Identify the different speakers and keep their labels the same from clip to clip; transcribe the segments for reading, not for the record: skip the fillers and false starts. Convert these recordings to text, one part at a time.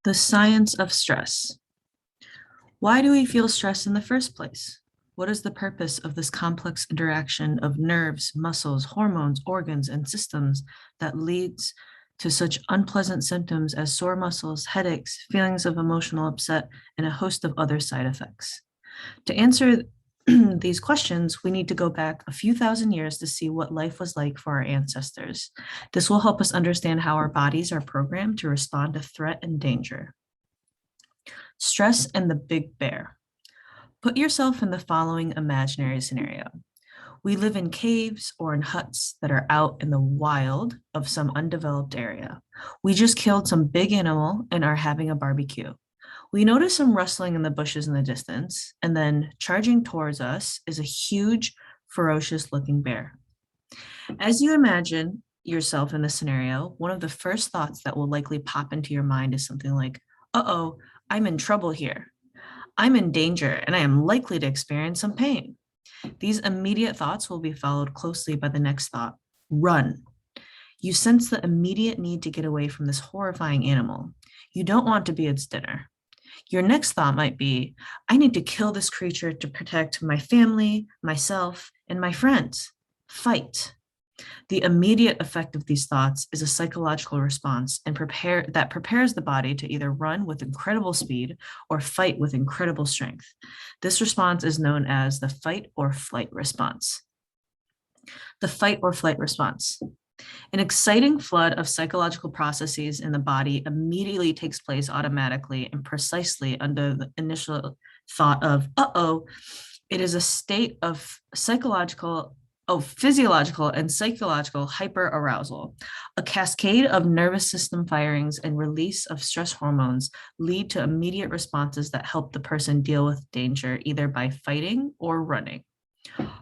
Speaker 1: The science of stress. Why do we feel stress in the first place? What is the purpose of this complex interaction of nerves, muscles, hormones, organs, and systems that leads to such unpleasant symptoms as sore muscles, headaches, feelings of emotional upset, and a host of other side effects? To answer these questions, we need to go back a few thousand years to see what life was like for our ancestors. This will help us understand how our bodies are programmed to respond to threat and danger. Stress and the big bear. Put yourself in the following imaginary scenario. We live in caves or in huts that are out in the wild of some undeveloped area. We just killed some big animal and are having a barbecue. We notice some rustling in the bushes in the distance, and then charging towards us is a huge, ferocious looking bear. As you imagine yourself in this scenario, one of the first thoughts that will likely pop into your mind is something like, uh-oh, I'm in trouble here. I'm in danger and I am likely to experience some pain. These immediate thoughts will be followed closely by the next thought, run. You sense the immediate need to get away from this horrifying animal. You don't want to be its dinner. Your next thought might be, I need to kill this creature to protect my family, myself, and my friends. Fight. The immediate effect of these thoughts is a psychological response that prepares the body to either run with incredible speed or fight with incredible strength. This response is known as the fight or flight response. The fight or flight response. An exciting flood of psychological processes in the body immediately takes place automatically and precisely under the initial thought of, uh-oh. It is a state of physiological and psychological hyperarousal. A cascade of nervous system firings and release of stress hormones lead to immediate responses that help the person deal with danger either by fighting or running.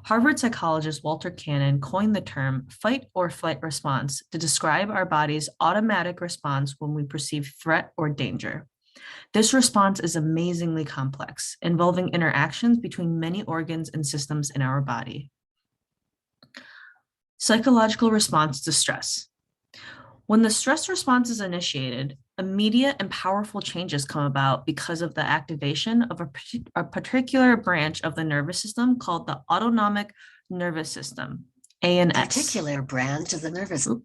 Speaker 1: Harvard psychologist Walter Cannon coined the term fight or flight response to describe our body's automatic response when we perceive threat or danger. This response is amazingly complex, involving interactions between many organs and systems in our body. Psychological response to stress. When the stress response is initiated, immediate and powerful changes come about because of the activation of a particular branch of the nervous system called the autonomic nervous system, ANS.
Speaker 2: Particular branch of the nervous system.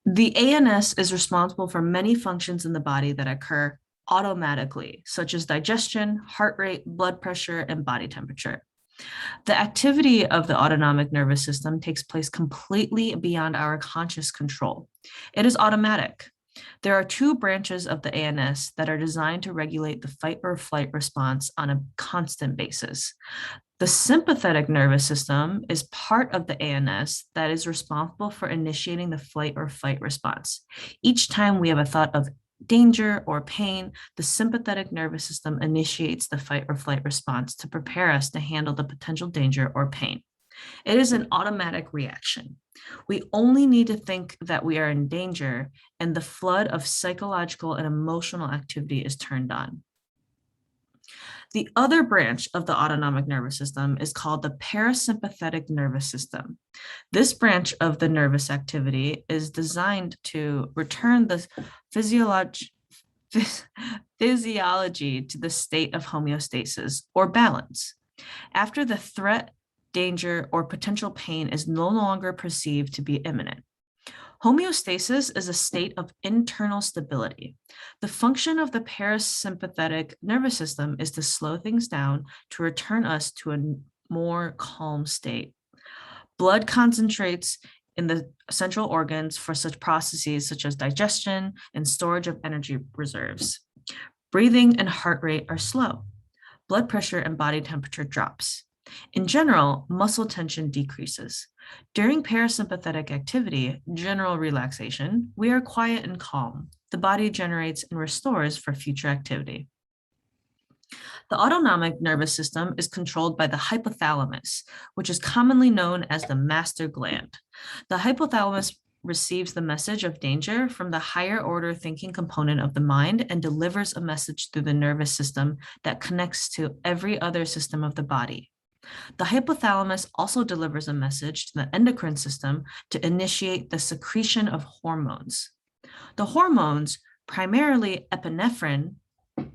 Speaker 1: The ANS is responsible for many functions in the body that occur automatically, such as digestion, heart rate, blood pressure, and body temperature. The activity of the autonomic nervous system takes place completely beyond our conscious control. It is automatic. There are two branches of the ANS that are designed to regulate the fight or flight response on a constant basis. The sympathetic nervous system is part of the ANS that is responsible for initiating the flight or fight response. Each time we have a thought of danger or pain, the sympathetic nervous system initiates the fight or flight response to prepare us to handle the potential danger or pain. It is an automatic reaction. We only need to think that we are in danger, and the flood of psychological and emotional activity is turned on. The other branch of the autonomic nervous system is called the parasympathetic nervous system. This branch of the nervous activity is designed to return the physiology to the state of homeostasis or balance. After the threat, danger, or potential pain is no longer perceived to be imminent. Homeostasis is a state of internal stability. The function of the parasympathetic nervous system is to slow things down to return us to a more calm state. Blood concentrates in the central organs for such processes such as digestion and storage of energy reserves. Breathing and heart rate are slow. Blood pressure and body temperature drops. In general, muscle tension decreases. During parasympathetic activity, general relaxation, we are quiet and calm. The body generates and restores for future activity. The autonomic nervous system is controlled by the hypothalamus, which is commonly known as the master gland. The hypothalamus receives the message of danger from the higher order thinking component of the mind and delivers a message through the nervous system that connects to every other system of the body. The hypothalamus also delivers a message to the endocrine system to initiate the secretion of hormones. The hormones primarily epinephrine,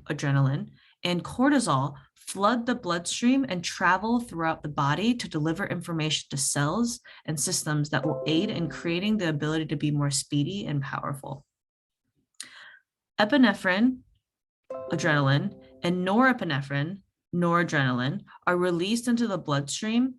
Speaker 1: adrenaline, and cortisol, flood the bloodstream and travel throughout the body to deliver information to cells and systems that will aid in creating the ability to be more speedy and powerful. Epinephrine, adrenaline, and norepinephrine, noradrenaline, are released into the bloodstream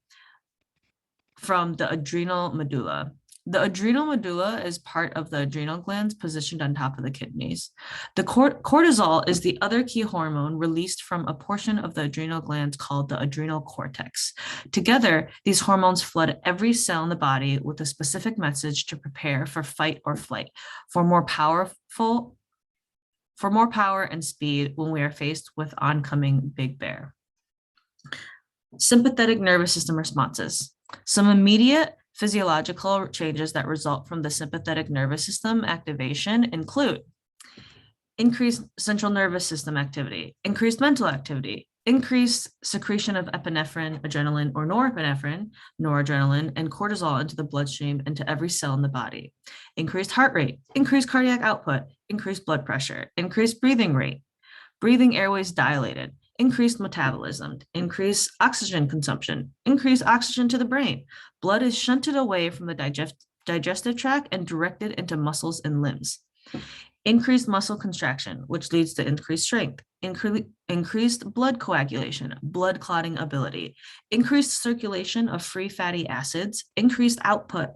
Speaker 1: from the adrenal medulla. The adrenal medulla is part of the adrenal glands positioned on top of the kidneys. The cortisol is the other key hormone released from a portion of the adrenal glands called the adrenal cortex. Together, these hormones flood every cell in the body with a specific message to prepare for fight or flight, for more power and speed when we are faced with oncoming big bear. Sympathetic nervous system responses. Some immediate physiological changes that result from the sympathetic nervous system activation include increased central nervous system activity, increased mental activity, increased secretion of epinephrine, adrenaline, or norepinephrine, noradrenaline, and cortisol into the bloodstream and to every cell in the body, increased heart rate, increased cardiac output, increased blood pressure, increased breathing rate, breathing airways dilated, increased metabolism, increased oxygen consumption, increased oxygen to the brain. Blood is shunted away from the digestive tract and directed into muscles and limbs. Increased muscle contraction, which leads to increased strength, increased blood coagulation, blood clotting ability, increased circulation of free fatty acids, increased output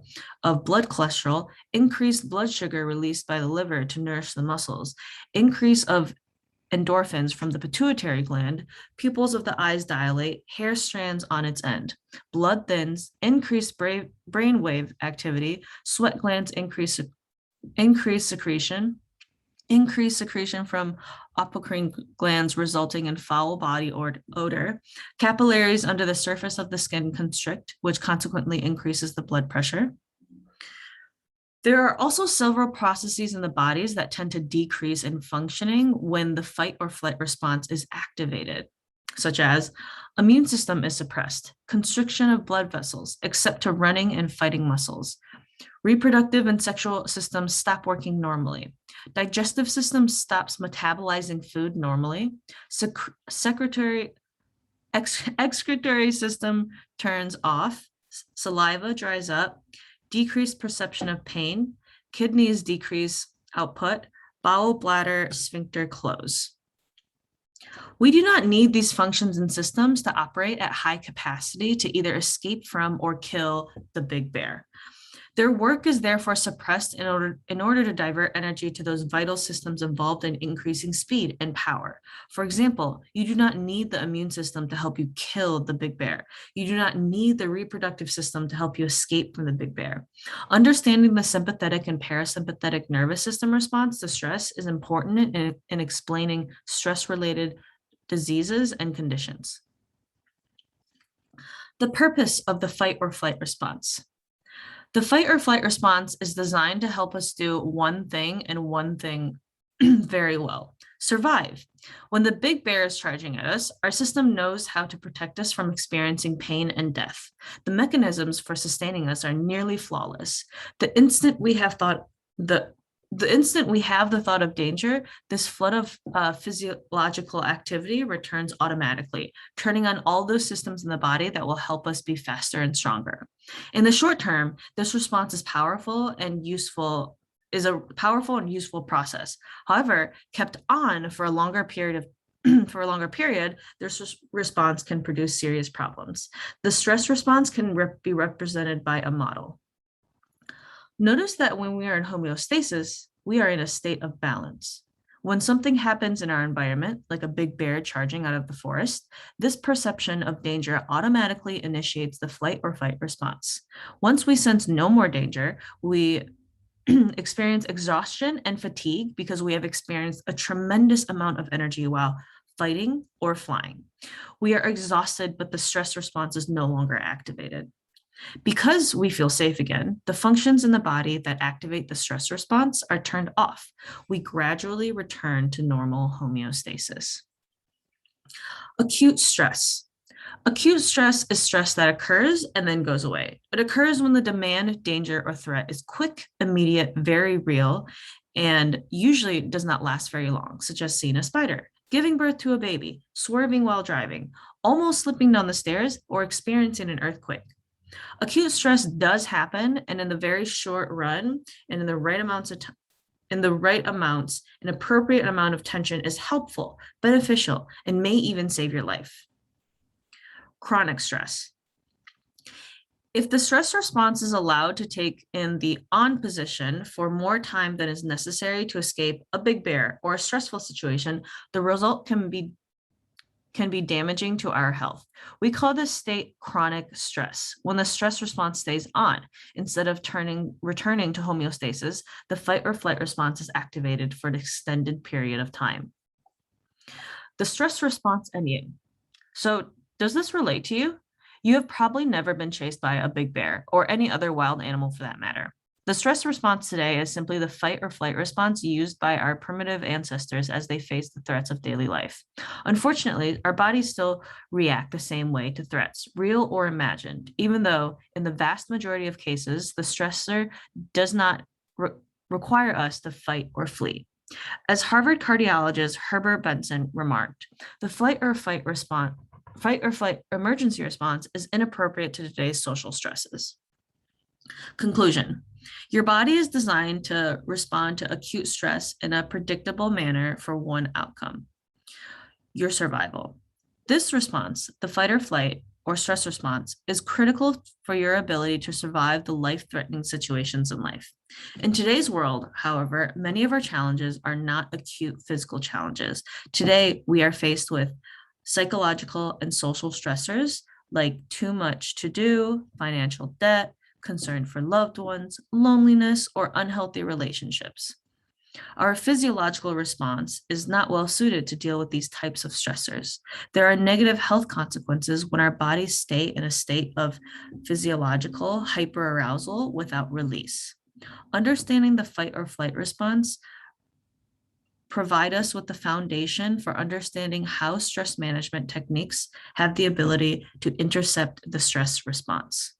Speaker 1: of blood cholesterol, increased blood sugar released by the liver to nourish the muscles, increase of endorphins from the pituitary gland, pupils of the eyes dilate, hair strands on its end, blood thins, increased brainwave activity, sweat glands increase secretion, increased secretion from apocrine glands resulting in foul body odor, capillaries under the surface of the skin constrict, which consequently increases the blood pressure. There are also several processes in the bodies that tend to decrease in functioning when the fight or flight response is activated, such as immune system is suppressed, constriction of blood vessels, except to running and fighting muscles. Reproductive and sexual systems stop working normally. Digestive system stops metabolizing food normally. Excretory system turns off. Saliva dries up. Decreased perception of pain, kidneys decrease output, bowel, bladder, sphincter close. We do not need these functions and systems to operate at high capacity to either escape from or kill the big bear. Their work is therefore suppressed in order to divert energy to those vital systems involved in increasing speed and power. For example, you do not need the immune system to help you kill the big bear. You do not need the reproductive system to help you escape from the big bear. Understanding the sympathetic and parasympathetic nervous system response to stress is important in explaining stress-related diseases and conditions. The purpose of the fight or flight response. The fight or flight response is designed to help us do one thing and one thing very well: survive. When the big bear is charging at us, our system knows how to protect us from experiencing pain and death. The mechanisms for sustaining us are nearly flawless. The instant we have the thought of danger, this flood of physiological activity returns automatically, turning on all those systems in the body that will help us be faster and stronger. In the short term, this response is a powerful and useful process. However, kept on for a longer period, this response can produce serious problems. The stress response can be represented by a model. Notice that when we are in homeostasis, we are in a state of balance. When something happens in our environment, like a big bear charging out of the forest, this perception of danger automatically initiates the flight or fight response. Once we sense no more danger, we experience exhaustion and fatigue because we have experienced a tremendous amount of energy while fighting or flying. We are exhausted, but the stress response is no longer activated. Because we feel safe again, the functions in the body that activate the stress response are turned off. We gradually return to normal homeostasis. Acute stress. Acute stress is stress that occurs and then goes away. It occurs when the demand, danger, or threat is quick, immediate, very real, and usually does not last very long, such as seeing a spider, giving birth to a baby, swerving while driving, almost slipping down the stairs, or experiencing an earthquake. Acute stress does happen, and in the very short run, and in the right amounts of time, in the right amounts, an appropriate amount of tension is helpful, beneficial, and may even save your life. Chronic stress. If the stress response is allowed to take in the on position for more time than is necessary to escape a big bear or a stressful situation, the result can be damaging to our health. We call this state chronic stress. When the stress response stays on, instead of returning to homeostasis, the fight or flight response is activated for an extended period of time. The stress response and you. So does this relate to you? You have probably never been chased by a big bear or any other wild animal for that matter. The stress response today is simply the fight or flight response used by our primitive ancestors as they face the threats of daily life. Unfortunately, our bodies still react the same way to threats, real or imagined, even though in the vast majority of cases, the stressor does not require us to fight or flee. As Harvard cardiologist Herbert Benson remarked, the fight or flight emergency response is inappropriate to today's social stresses. Conclusion. Your body is designed to respond to acute stress in a predictable manner for one outcome, your survival. This response, the fight or flight or stress response, is critical for your ability to survive the life-threatening situations in life. In today's world, however, many of our challenges are not acute physical challenges. Today, we are faced with psychological and social stressors like too much to do, financial debt, concern for loved ones, loneliness, or unhealthy relationships. Our physiological response is not well suited to deal with these types of stressors. There are negative health consequences when our bodies stay in a state of physiological hyperarousal without release. Understanding the fight or flight response provide us with the foundation for understanding how stress management techniques have the ability to intercept the stress response.